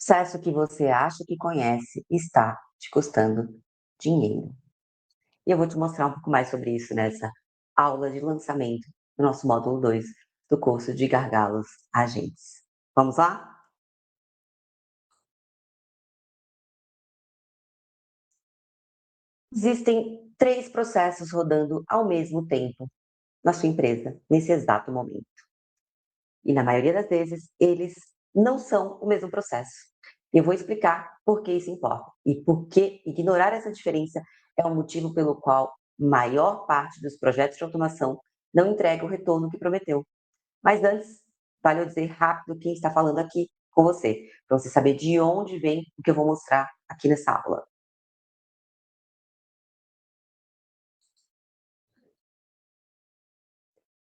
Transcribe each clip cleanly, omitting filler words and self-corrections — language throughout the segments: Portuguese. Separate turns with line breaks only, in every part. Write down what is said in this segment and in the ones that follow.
Processo que você acha que conhece está te custando dinheiro. E eu vou te mostrar um pouco mais sobre isso nessa aula de lançamento do nosso módulo 2 do curso de Gargalos Agentes. Vamos lá? Existem 3 processos rodando ao mesmo tempo na sua empresa, nesse exato momento. E na maioria das vezes, eles não são o mesmo processo. Eu vou explicar por que isso importa e por que ignorar essa diferença é o motivo pelo qual maior parte dos projetos de automação não entrega o retorno que prometeu. Mas antes, vale eu dizer rápido quem está falando aqui com você, para você saber de onde vem o que eu vou mostrar aqui nessa aula.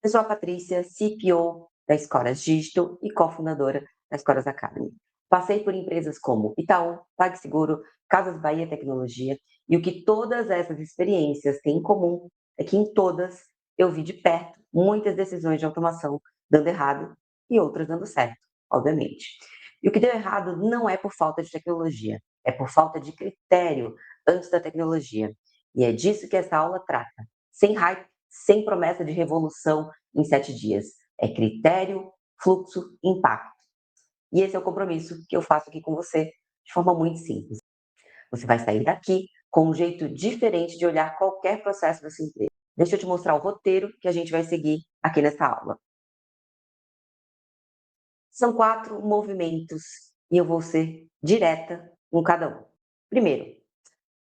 Eu sou a Patrícia, CPO da Escolas Digital e cofundadora da Escolas Academy. Passei por empresas como Itaú, PagSeguro, Casas Bahia Tecnologia, e o que todas essas experiências têm em comum é que em todas eu vi de perto muitas decisões de automação dando errado e outras dando certo, obviamente. E o que deu errado não é por falta de tecnologia, é por falta de critério antes da tecnologia. E é disso que essa aula trata. Sem hype, sem promessa de revolução em 7 dias. É critério, fluxo, impacto. E esse é o compromisso que eu faço aqui com você de forma muito simples. Você vai sair daqui com um jeito diferente de olhar qualquer processo da sua empresa. Deixa eu te mostrar o roteiro que a gente vai seguir aqui nessa aula. São 4 movimentos e eu vou ser direta com cada um. Primeiro,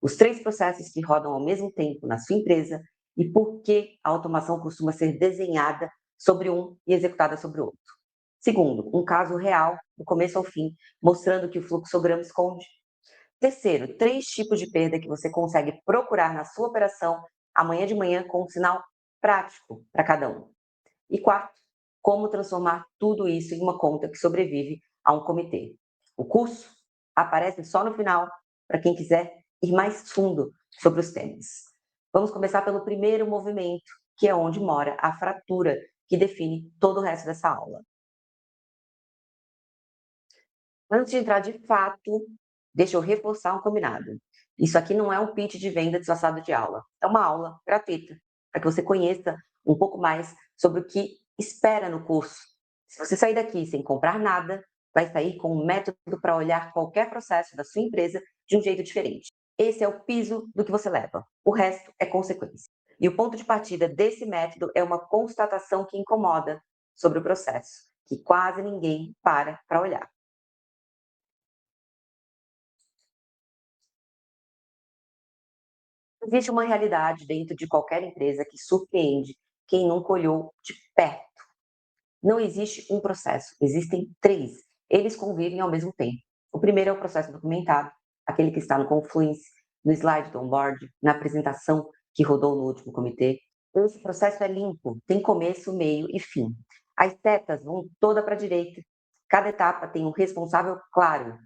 os 3 processos que rodam ao mesmo tempo na sua empresa e por que a automação costuma ser desenhada sobre um e executada sobre o outro. Segundo, um caso real, do começo ao fim, mostrando que o fluxograma esconde. Terceiro, 3 tipos de perda que você consegue procurar na sua operação amanhã de manhã com um sinal prático para cada um. E quarto, como transformar tudo isso em uma conta que sobrevive a um comitê. O curso aparece só no final, para quem quiser ir mais fundo sobre os temas. Vamos começar pelo primeiro movimento, que é onde mora a fratura que define todo o resto dessa aula. Antes de entrar de fato, deixa eu reforçar um combinado. Isso aqui não é um pitch de venda disfarçado de aula. É uma aula gratuita, para que você conheça um pouco mais sobre o que espera no curso. Se você sair daqui sem comprar nada, vai sair com um método para olhar qualquer processo da sua empresa de um jeito diferente. Esse é o piso do que você leva. O resto é consequência. E o ponto de partida desse método é uma constatação que incomoda sobre o processo, que quase ninguém para olhar. Existe uma realidade dentro de qualquer empresa que surpreende quem nunca olhou de perto. Não existe um processo, existem 3. Eles convivem ao mesmo tempo. O primeiro é o processo documentado, aquele que está no Confluence, no slide do onboard, na apresentação que rodou no último comitê. Esse processo é limpo, tem começo, meio e fim. As setas vão toda para a direita. Cada etapa tem um responsável claro.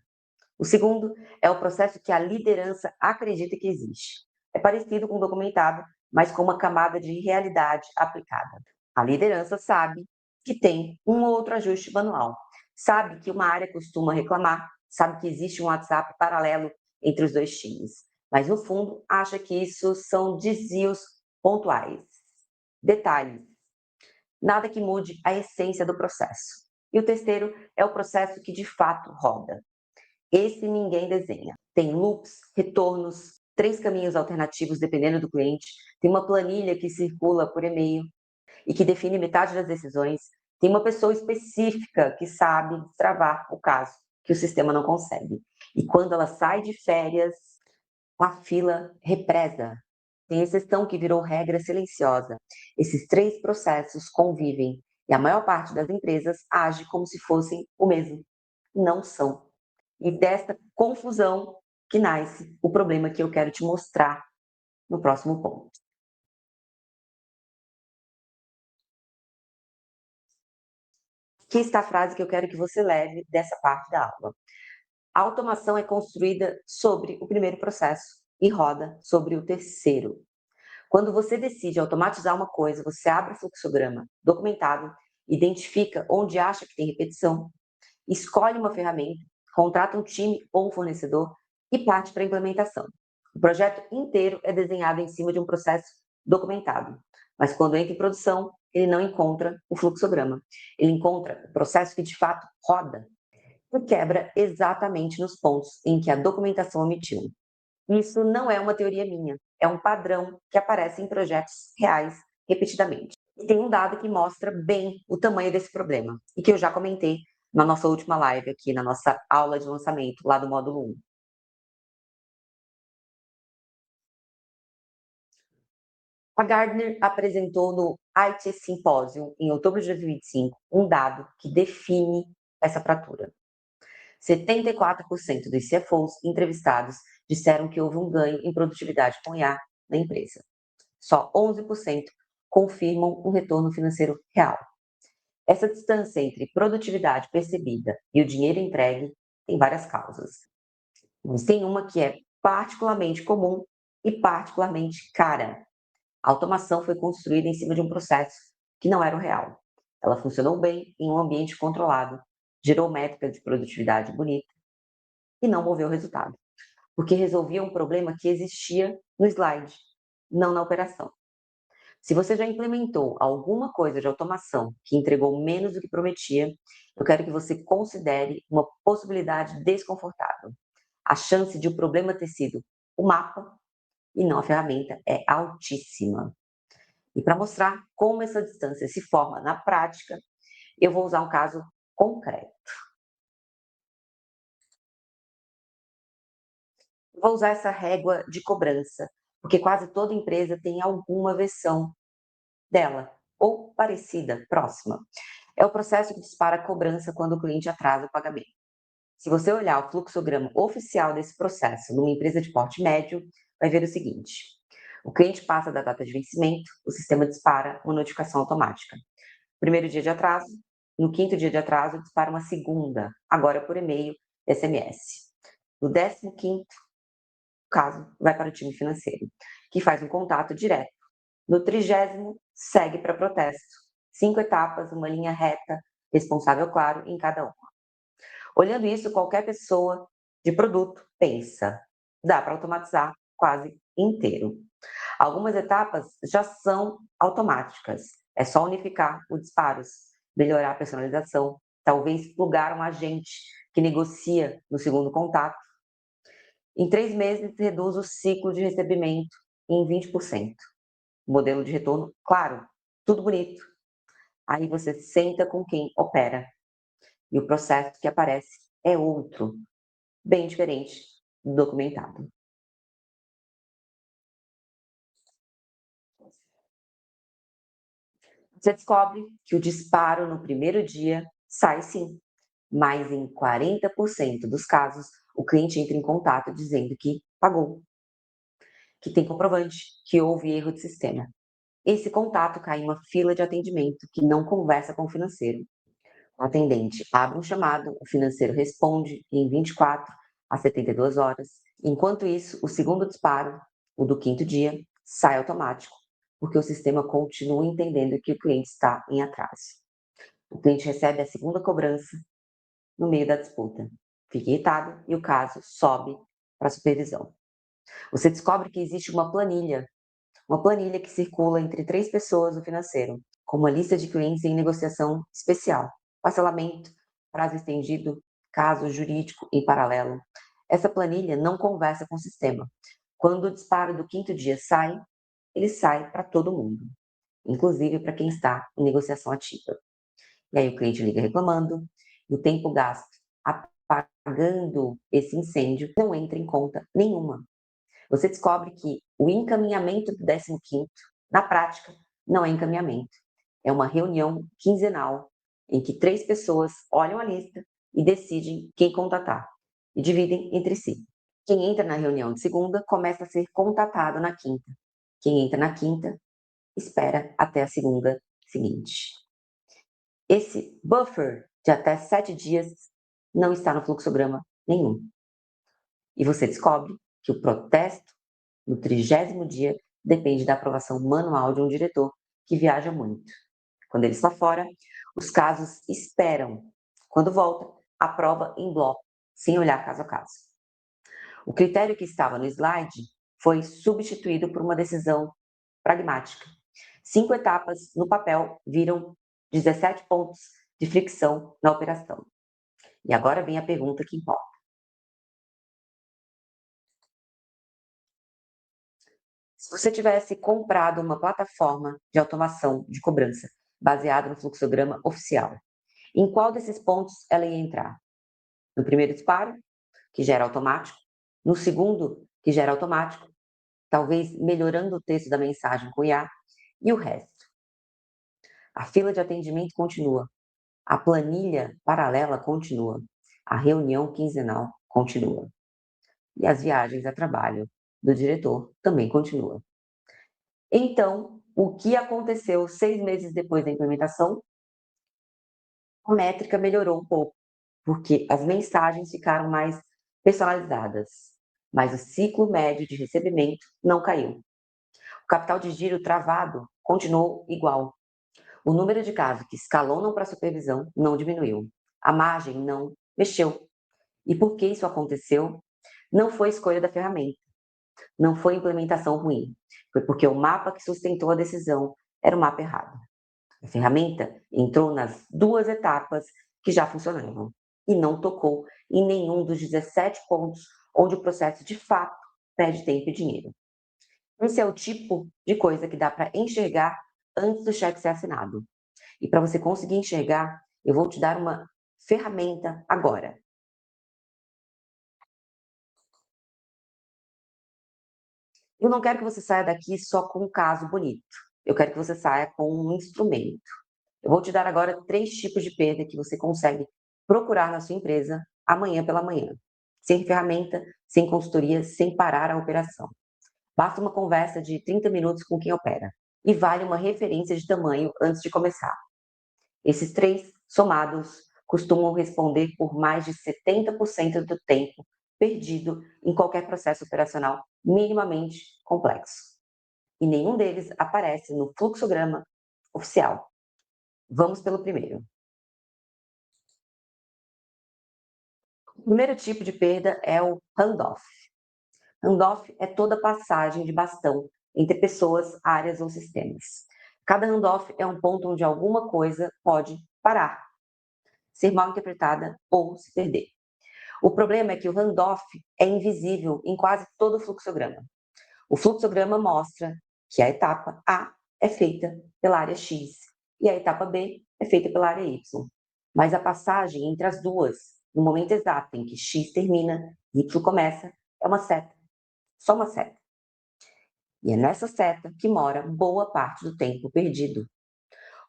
O segundo é o processo que a liderança acredita que existe. É parecido com o documentado, mas com uma camada de realidade aplicada. A liderança sabe que tem um ou outro ajuste manual, sabe que uma área costuma reclamar, sabe que existe um WhatsApp paralelo entre os 2 times, mas no fundo acha que isso são desvios pontuais. Detalhes, nada que mude a essência do processo. E o terceiro é o processo que de fato roda. Esse ninguém desenha. Tem loops, retornos, 3 caminhos alternativos dependendo do cliente, tem uma planilha que circula por e-mail e que define metade das decisões, tem uma pessoa específica que sabe destravar o caso que o sistema não consegue. E quando ela sai de férias, a fila represa. Tem exceção que virou regra silenciosa. Esses 3 processos convivem e a maior parte das empresas age como se fossem o mesmo. Não são. E desta confusão que nasce o problema que eu quero te mostrar no próximo ponto. Aqui está a frase que eu quero que você leve dessa parte da aula. A automação é construída sobre o primeiro processo e roda sobre o terceiro. Quando você decide automatizar uma coisa, você abre o fluxograma documentado, identifica onde acha que tem repetição, escolhe uma ferramenta, contrata um time ou um fornecedor e parte para a implementação. O projeto inteiro é desenhado em cima de um processo documentado, mas quando entra em produção, ele não encontra o fluxograma. Ele encontra o processo que de fato roda e quebra exatamente nos pontos em que a documentação omitiu. Isso não é uma teoria minha, é um padrão que aparece em projetos reais repetidamente. E tem um dado que mostra bem o tamanho desse problema, e que eu já comentei na nossa última live aqui, na nossa aula de lançamento lá do módulo 1. A Gardner apresentou no IT Symposium, em outubro de 2025, um dado que define essa fratura. 74% dos CFOs entrevistados disseram que houve um ganho em produtividade com IA na empresa. Só 11% confirmam um retorno financeiro real. Essa distância entre produtividade percebida e o dinheiro entregue tem várias causas. Mas tem uma que é particularmente comum e particularmente cara. A automação foi construída em cima de um processo que não era o real. Ela funcionou bem em um ambiente controlado, gerou métrica de produtividade bonita e não moveu o resultado, porque resolvia um problema que existia no slide, não na operação. Se você já implementou alguma coisa de automação que entregou menos do que prometia, eu quero que você considere uma possibilidade desconfortável. A chance de o problema ter sido o mapa e não a ferramenta é altíssima. E para mostrar como essa distância se forma na prática, eu vou usar um caso concreto. Vou usar essa régua de cobrança, porque quase toda empresa tem alguma versão dela, ou parecida, próxima. É o processo que dispara a cobrança quando o cliente atrasa o pagamento. Se você olhar o fluxograma oficial desse processo numa empresa de porte médio, vai ver o seguinte: o cliente passa da data de vencimento, o sistema dispara uma notificação automática. Primeiro dia de atraso, no quinto dia de atraso, dispara uma segunda, agora por e-mail, SMS. No 15º caso, vai para o time financeiro, que faz um contato direto. No 30º, segue para protesto. 5 etapas, uma linha reta, responsável claro em cada uma. Olhando isso, qualquer pessoa de produto pensa, dá para automatizar quase inteiro. Algumas etapas já são automáticas, é só unificar os disparos, melhorar a personalização, talvez plugar um agente que negocia no segundo contato. Em 3 meses, reduz o ciclo de recebimento em 20%. Modelo de retorno, claro, tudo bonito. Aí você senta com quem opera e o processo que aparece é outro, bem diferente do documentado. Você descobre que o disparo no primeiro dia sai sim, mas em 40% dos casos o cliente entra em contato dizendo que pagou, que tem comprovante, que houve erro de sistema. Esse contato cai em uma fila de atendimento que não conversa com o financeiro. O atendente abre um chamado, o financeiro responde em 24 a 72 horas. Enquanto isso, o segundo disparo, o do quinto dia, sai automático, porque o sistema continua entendendo que o cliente está em atraso. O cliente recebe a segunda cobrança no meio da disputa. Fica irritado e o caso sobe para a supervisão. Você descobre que existe uma planilha que circula entre 3 pessoas no financeiro, com uma lista de clientes em negociação especial, parcelamento, prazo estendido, caso jurídico em paralelo. Essa planilha não conversa com o sistema. Quando o disparo do quinto dia sai, ele sai para todo mundo, inclusive para quem está em negociação ativa. E aí o cliente liga reclamando, e o tempo gasto apagando esse incêndio não entra em conta nenhuma. Você descobre que o encaminhamento do 15º, na prática, não é encaminhamento. É uma reunião quinzenal em que 3 pessoas olham a lista e decidem quem contatar e dividem entre si. Quem entra na reunião de segunda começa a ser contatado na quinta. Quem entra na quinta espera até a segunda seguinte. Esse buffer de até 7 dias não está no fluxograma nenhum. E você descobre que o protesto no 30º dia depende da aprovação manual de um diretor que viaja muito. Quando ele está fora, os casos esperam. Quando volta, aprova em bloco, sem olhar caso a caso. O critério que estava no slide foi substituído por uma decisão pragmática. 5 etapas no papel viram 17 pontos de fricção na operação. E agora vem a pergunta que importa. Se você tivesse comprado uma plataforma de automação de cobrança baseada no fluxograma oficial, em qual desses pontos ela ia entrar? No primeiro disparo, que gera automático, no segundo, que gera automático, talvez melhorando o texto da mensagem com IA, e o resto. A fila de atendimento continua, a planilha paralela continua, a reunião quinzenal continua. E as viagens a trabalho do diretor também continuam. Então, o que aconteceu 6 meses depois da implementação? A métrica melhorou um pouco, porque as mensagens ficaram mais personalizadas, mas o ciclo médio de recebimento não caiu. O capital de giro travado continuou igual. O número de casos que escalonam para supervisão não diminuiu. A margem não mexeu. E por que isso aconteceu? Não foi escolha da ferramenta, não foi implementação ruim, foi porque o mapa que sustentou a decisão era o mapa errado. A ferramenta entrou nas 2 etapas que já funcionavam e não tocou em nenhum dos 17 pontos onde o processo de fato perde tempo e dinheiro. Esse é o tipo de coisa que dá para enxergar antes do cheque ser assinado. E para você conseguir enxergar, eu vou te dar uma ferramenta agora. Eu não quero que você saia daqui só com um caso bonito. Eu quero que você saia com um instrumento. Eu vou te dar agora 3 tipos de perda que você consegue procurar na sua empresa amanhã pela manhã. Sem ferramenta, sem consultoria, sem parar a operação. Basta uma conversa de 30 minutos com quem opera. E vale uma referência de tamanho antes de começar. Esses 3, somados, costumam responder por mais de 70% do tempo perdido em qualquer processo operacional minimamente complexo. E nenhum deles aparece no fluxograma oficial. Vamos pelo primeiro. O primeiro tipo de perda é o handoff. Handoff é toda passagem de bastão entre pessoas, áreas ou sistemas. Cada handoff é um ponto onde alguma coisa pode parar, ser mal interpretada ou se perder. O problema é que o handoff é invisível em quase todo o fluxograma. O fluxograma mostra que a etapa A é feita pela área X e a etapa B é feita pela área Y. Mas a passagem entre as duas, no momento exato em que X termina e Y começa, é uma seta, só uma seta. E é nessa seta que mora boa parte do tempo perdido.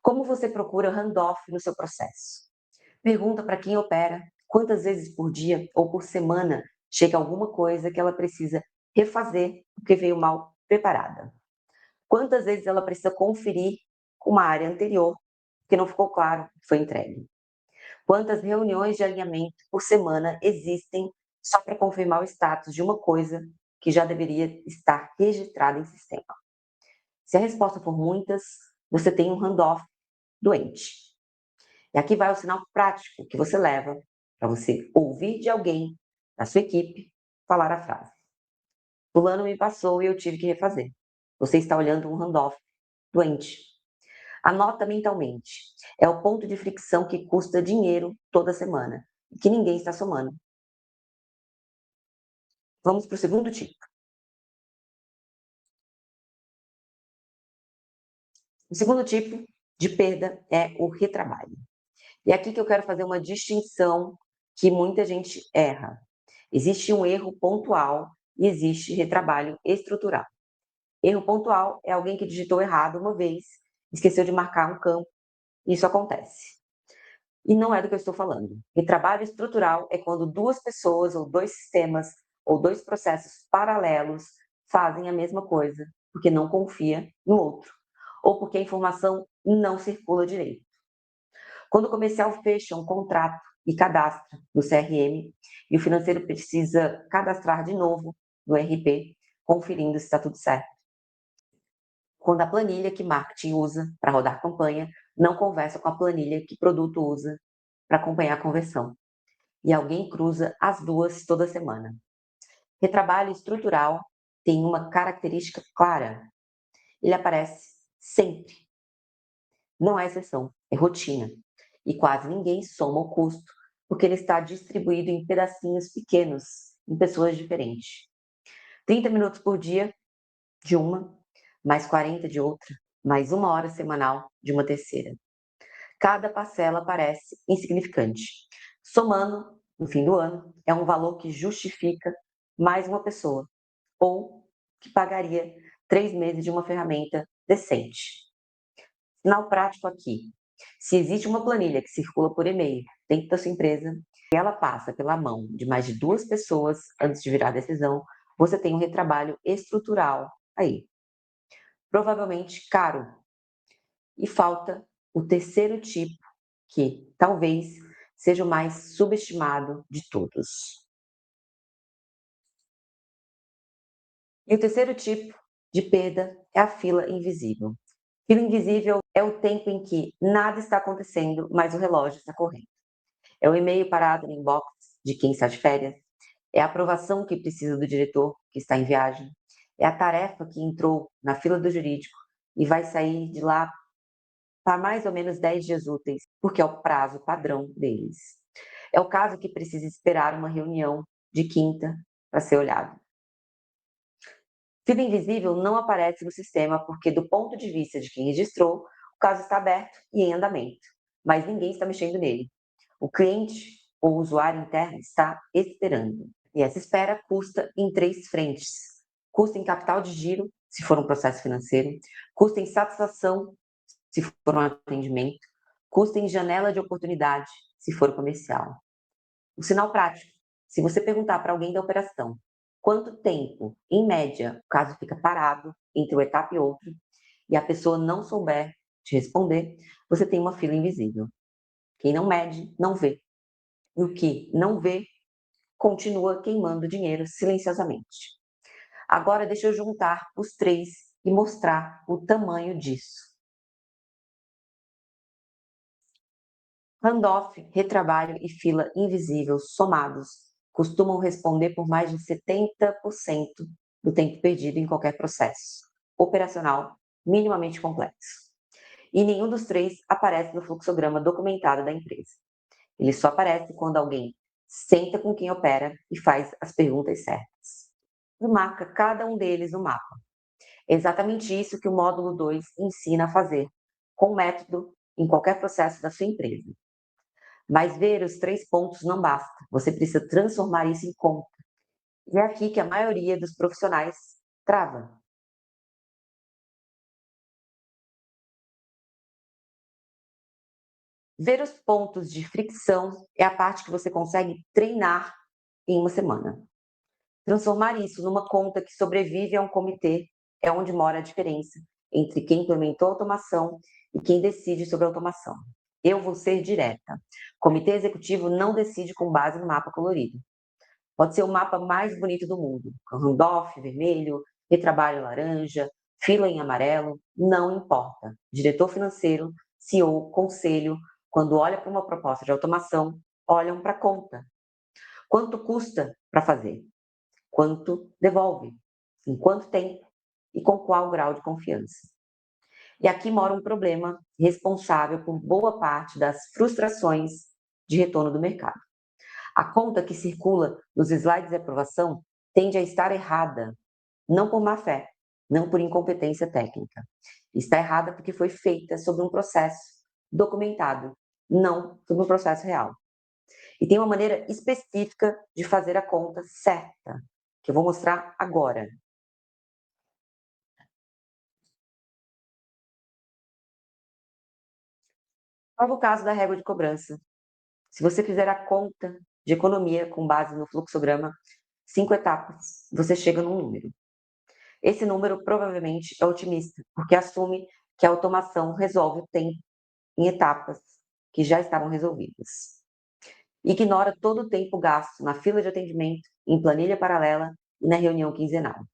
Como você procura handoff no seu processo? Pergunta para quem opera quantas vezes por dia ou por semana chega alguma coisa que ela precisa refazer porque veio mal preparada. Quantas vezes ela precisa conferir uma área anterior que não ficou claro que foi entregue. Quantas reuniões de alinhamento por semana existem só para confirmar o status de uma coisa que já deveria estar registrada em sistema. Se a resposta for muitas, você tem um handoff doente. E aqui vai o sinal prático que você leva para você ouvir de alguém da sua equipe falar a frase. Fulano me passou e eu tive que refazer. Você está olhando um handoff doente. Anota mentalmente. É o ponto de fricção que custa dinheiro toda semana e que ninguém está somando. Vamos para o segundo tipo. O segundo tipo de perda é o retrabalho. E é aqui que eu quero fazer uma distinção que muita gente erra. Existe um erro pontual e existe retrabalho estrutural. Erro pontual é alguém que digitou errado uma vez, esqueceu de marcar um campo, isso acontece. E não é do que eu estou falando. Retrabalho estrutural é quando 2 pessoas ou 2 sistemas ou 2 processos paralelos fazem a mesma coisa, porque não confia no outro, ou porque a informação não circula direito. Quando o comercial fecha um contrato e cadastra no CRM, e o financeiro precisa cadastrar de novo no RP, conferindo se está tudo certo. Quando a planilha que marketing usa para rodar campanha não conversa com a planilha que produto usa para acompanhar a conversão. e alguém cruza as duas toda semana. Retrabalho estrutural tem uma característica clara: ele aparece sempre. Não é exceção, é rotina. E quase ninguém soma o custo, porque ele está distribuído em pedacinhos pequenos, em pessoas diferentes. 30 minutos por dia de uma, mais 40 de outra, mais 1 hora semanal de uma terceira. Cada parcela parece insignificante. Somando, no fim do ano, é um valor que justifica mais uma pessoa, ou que pagaria 3 meses de uma ferramenta decente. Sinal prático aqui: se existe uma planilha que circula por e-mail dentro da sua empresa e ela passa pela mão de mais de 2 pessoas antes de virar decisão, você tem um retrabalho estrutural aí. Provavelmente caro. E falta o terceiro tipo, que talvez seja o mais subestimado de todos. E o terceiro tipo de perda é a fila invisível. Fila invisível é o tempo em que nada está acontecendo, mas o relógio está correndo. É o e-mail parado no inbox de quem está de férias, é a aprovação que precisa do diretor que está em viagem, é a tarefa que entrou na fila do jurídico e vai sair de lá para mais ou menos 10 dias úteis, porque é o prazo padrão deles. É o caso que precisa esperar uma reunião de quinta para ser olhado. Fila invisível não aparece no sistema porque, do ponto de vista de quem registrou, o caso está aberto e em andamento, mas ninguém está mexendo nele. O cliente ou o usuário interno está esperando. E essa espera custa em 3 frentes: custa em capital de giro, se for um processo financeiro, custa em satisfação, se for um atendimento, custa em janela de oportunidade, se for comercial. O sinal prático: se você perguntar para alguém da operação quanto tempo, em média, o caso fica parado entre uma etapa e outra, e a pessoa não souber te responder, você tem uma fila invisível. Quem não mede, não vê. E o que não vê, continua queimando dinheiro silenciosamente. Agora deixa eu juntar os três e mostrar o tamanho disso. Handoff, retrabalho e fila invisível somados costumam responder por mais de 70% do tempo perdido em qualquer processo operacional minimamente complexo. E nenhum dos três aparece no fluxograma documentado da empresa. Ele só aparece quando alguém senta com quem opera e faz as perguntas certas. E marca cada um deles no mapa. É exatamente isso que o módulo 2 ensina a fazer, com método, em qualquer processo da sua empresa. Mas ver os 3 pontos não basta, você precisa transformar isso em conta. E é aqui que a maioria dos profissionais trava. Ver os pontos de fricção é a parte que você consegue treinar em uma semana. Transformar isso numa conta que sobrevive a um comitê é onde mora a diferença entre quem implementou a automação e quem decide sobre a automação. Eu vou ser direta. Comitê executivo não decide com base no mapa colorido. Pode ser o mapa mais bonito do mundo, com handoff vermelho, retrabalho laranja, fila em amarelo, não importa. Diretor financeiro, CEO, conselho, quando olha para uma proposta de automação, olham para a conta. Quanto custa para fazer? Quanto devolve? Em quanto tempo? E com qual grau de confiança? E aqui mora um problema responsável por boa parte das frustrações de retorno do mercado. A conta que circula nos slides de aprovação tende a estar errada, não por má fé, não por incompetência técnica. Está errada porque foi feita sobre um processo documentado, não sobre um processo real. E tem uma maneira específica de fazer a conta certa, que eu vou mostrar agora. Prova o caso da régua de cobrança. Se você fizer a conta de economia com base no fluxograma, 5 etapas, você chega num número. Esse número provavelmente é otimista, porque assume que a automação resolve o tempo em etapas que já estavam resolvidas. Ignora todo o tempo gasto na fila de atendimento, em planilha paralela e na reunião quinzenal.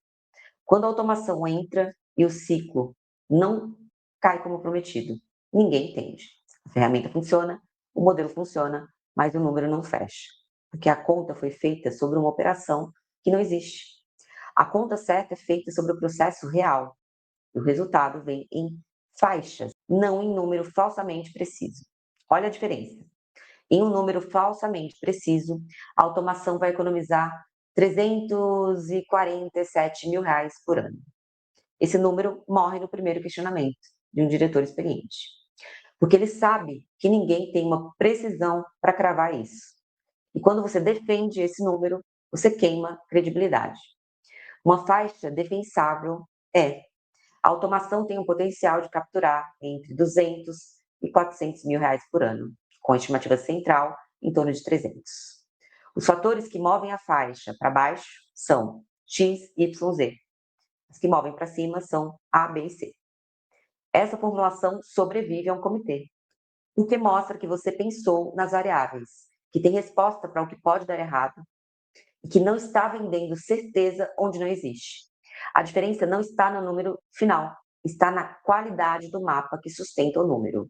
Quando a automação entra e o ciclo não cai como prometido, ninguém entende. A ferramenta funciona, o modelo funciona, mas o número não fecha. porque a conta foi feita sobre uma operação que não existe. A conta certa é feita sobre o processo real, e o resultado vem em faixas, não em número falsamente preciso. Olha a diferença. Em um número falsamente preciso, a automação vai economizar R$ 347.000 por ano. Esse número morre no primeiro questionamento de um diretor experiente, porque ele sabe que ninguém tem uma precisão para cravar isso. E quando você defende esse número, você queima credibilidade. Uma faixa defensável é: a automação tem um potencial de capturar entre 200 e 400 mil reais por ano, com a estimativa central em torno de 300. Os fatores que movem a faixa para baixo são X, Y, Z. As que movem para cima são A, B e C. Essa formulação sobrevive a um comitê, porque mostra que você pensou nas variáveis, que tem resposta para o que pode dar errado e que não está vendendo certeza onde não existe. A diferença não está no número final, está na qualidade do mapa que sustenta o número.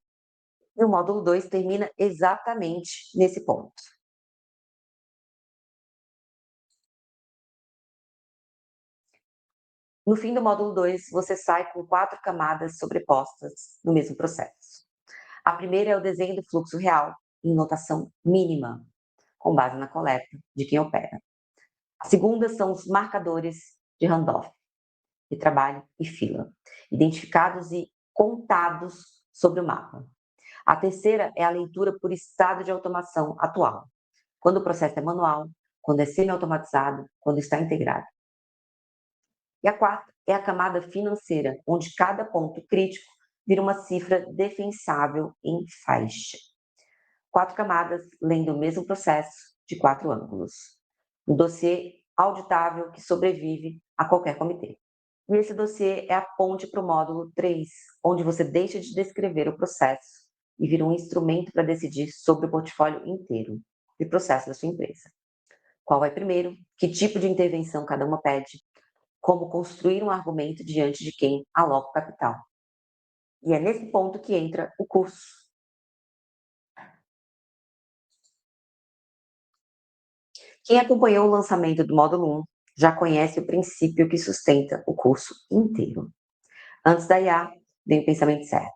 E o módulo 2 termina exatamente nesse ponto. No fim do módulo 2, você sai com 4 camadas sobrepostas no mesmo processo. A primeira é o desenho do fluxo real, em notação mínima, com base na coleta de quem opera. A segunda são os marcadores de handoff, de trabalho e fila, identificados e contados sobre o mapa. A terceira é a leitura por estado de automação atual, quando o processo é manual, quando é semi-automatizado, quando está integrado. E a quarta é a camada financeira, onde cada ponto crítico vira uma cifra defensável em faixa. 4 camadas lendo o mesmo processo de 4 ângulos. Um dossiê auditável que sobrevive a qualquer comitê. E esse dossiê é a ponte para o módulo 3, onde você deixa de descrever o processo e vira um instrumento para decidir sobre o portfólio inteiro de processo da sua empresa. Qual vai primeiro? Que tipo de intervenção cada uma pede? Como construir um argumento diante de quem aloca o capital? E é nesse ponto que entra o curso. Quem acompanhou o lançamento do módulo 1 já conhece o princípio que sustenta o curso inteiro. Antes da IA, vem o pensamento certo.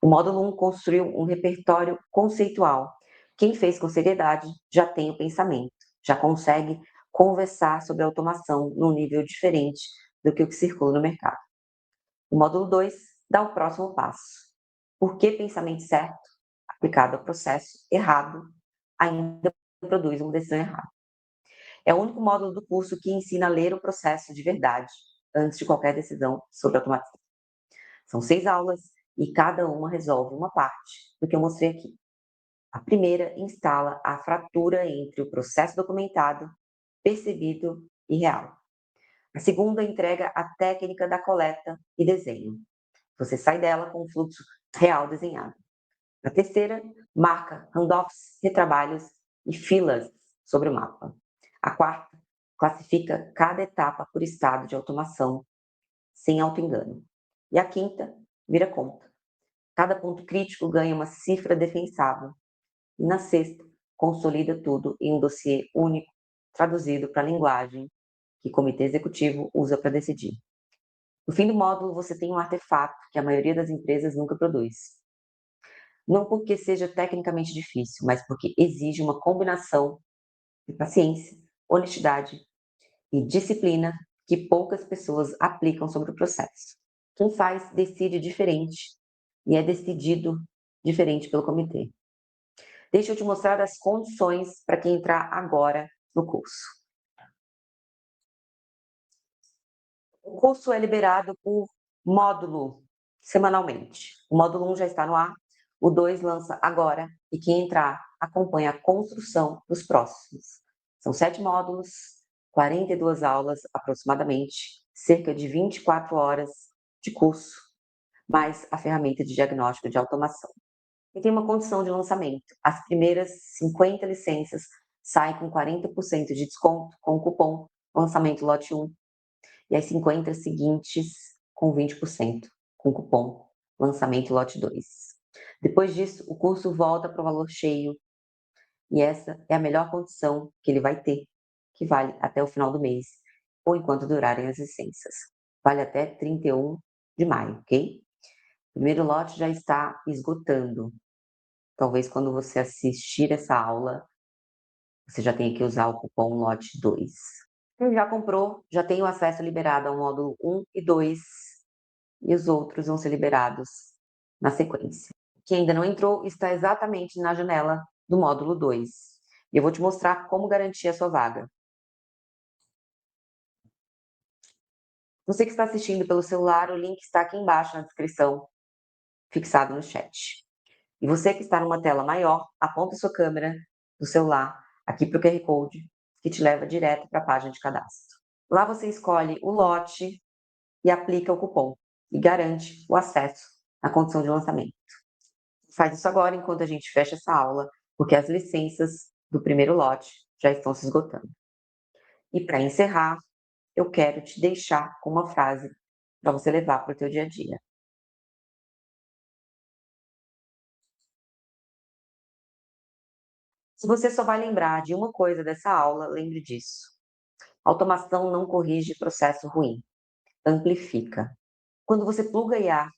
O módulo 1 construiu um repertório conceitual. Quem fez com seriedade já tem o pensamento, já consegue conversar sobre automação num nível diferente do que o que circula no mercado. O módulo 2 dá o próximo passo. Por que pensamento certo, aplicado ao processo errado, ainda produz uma decisão errada? É o único módulo do curso que ensina a ler o processo de verdade, antes de qualquer decisão sobre automatização. São 6 aulas e cada uma resolve uma parte do que eu mostrei aqui. A primeira instala a fratura entre o processo documentado, percebido e real. A segunda entrega a técnica da coleta e desenho. Você sai dela com o fluxo real desenhado. A terceira marca handoffs, retrabalhos e filas sobre o mapa. A quarta classifica cada etapa por estado de automação, sem auto-engano. E a quinta vira conta. Cada ponto crítico ganha uma cifra defensável. E na sexta, consolida tudo em um dossiê único, traduzido para a linguagem que o comitê executivo usa para decidir. No fim do módulo, você tem um artefato que a maioria das empresas nunca produz. Não porque seja tecnicamente difícil, mas porque exige uma combinação de paciência, honestidade e disciplina que poucas pessoas aplicam sobre o processo. Quem faz decide diferente e é decidido diferente pelo comitê. Deixa eu te mostrar as condições para quem entrar agora no curso. O curso é liberado por módulo semanalmente. O módulo 1 já está no ar, o 2 lança agora e quem entrar acompanha a construção dos próximos. São 7 módulos, 42 aulas aproximadamente, cerca de 24 horas de curso, mais a ferramenta de diagnóstico de automação. E tem uma condição de lançamento. As primeiras 50 licenças saem com 40% de desconto com o cupom lançamento lote 1 e as 50 seguintes com 20% com o cupom lançamento lote 2. Depois disso, o curso volta para o valor cheio E essa é a melhor condição que ele vai ter, que vale até o final do mês, ou enquanto durarem as licenças. Vale até 31 de maio, ok? O primeiro lote já está esgotando. Talvez quando você assistir essa aula, você já tenha que usar o cupom lote 2. Quem já comprou, já tem o acesso liberado ao módulo 1 e 2, e os outros vão ser liberados na sequência. Quem ainda não entrou está exatamente na janela do módulo 2. E eu vou te mostrar como garantir a sua vaga. Você que está assistindo pelo celular, o link está aqui embaixo na descrição, fixado no chat. E você que está numa tela maior, aponta sua câmera do celular aqui para o QR Code, que te leva direto para a página de cadastro. Lá você escolhe o lote e aplica o cupom e garante o acesso na condição de lançamento. Faz isso agora enquanto a gente fecha essa aula, porque as licenças do primeiro lote já estão se esgotando. E para encerrar, eu quero te deixar com uma frase para você levar para o teu dia a dia. Se você só vai lembrar de uma coisa dessa aula, lembre disso. Automação não corrige processo ruim, amplifica. Quando você pluga IA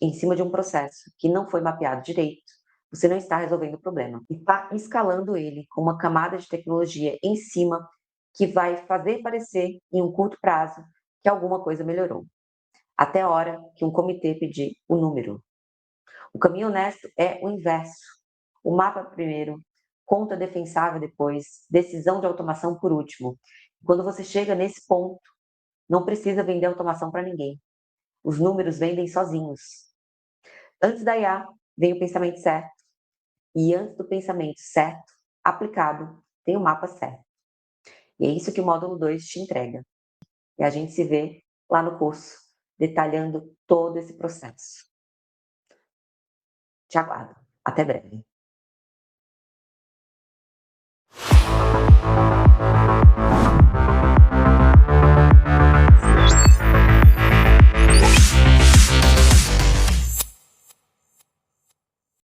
em cima de um processo que não foi mapeado direito, você não está resolvendo o problema. Está escalando ele com uma camada de tecnologia em cima que vai fazer parecer, em um curto prazo, que alguma coisa melhorou. Até a hora que um comitê pedir o número. O caminho honesto é o inverso. O mapa primeiro, conta defensável depois, decisão de automação por último. Quando você chega nesse ponto, não precisa vender automação para ninguém. Os números vendem sozinhos. Antes da IA, vem o pensamento certo. E antes do pensamento certo, aplicado, tem o mapa certo. E é isso que o módulo 2 te entrega. E a gente se vê lá no curso, detalhando todo esse processo. Te aguardo. Até breve.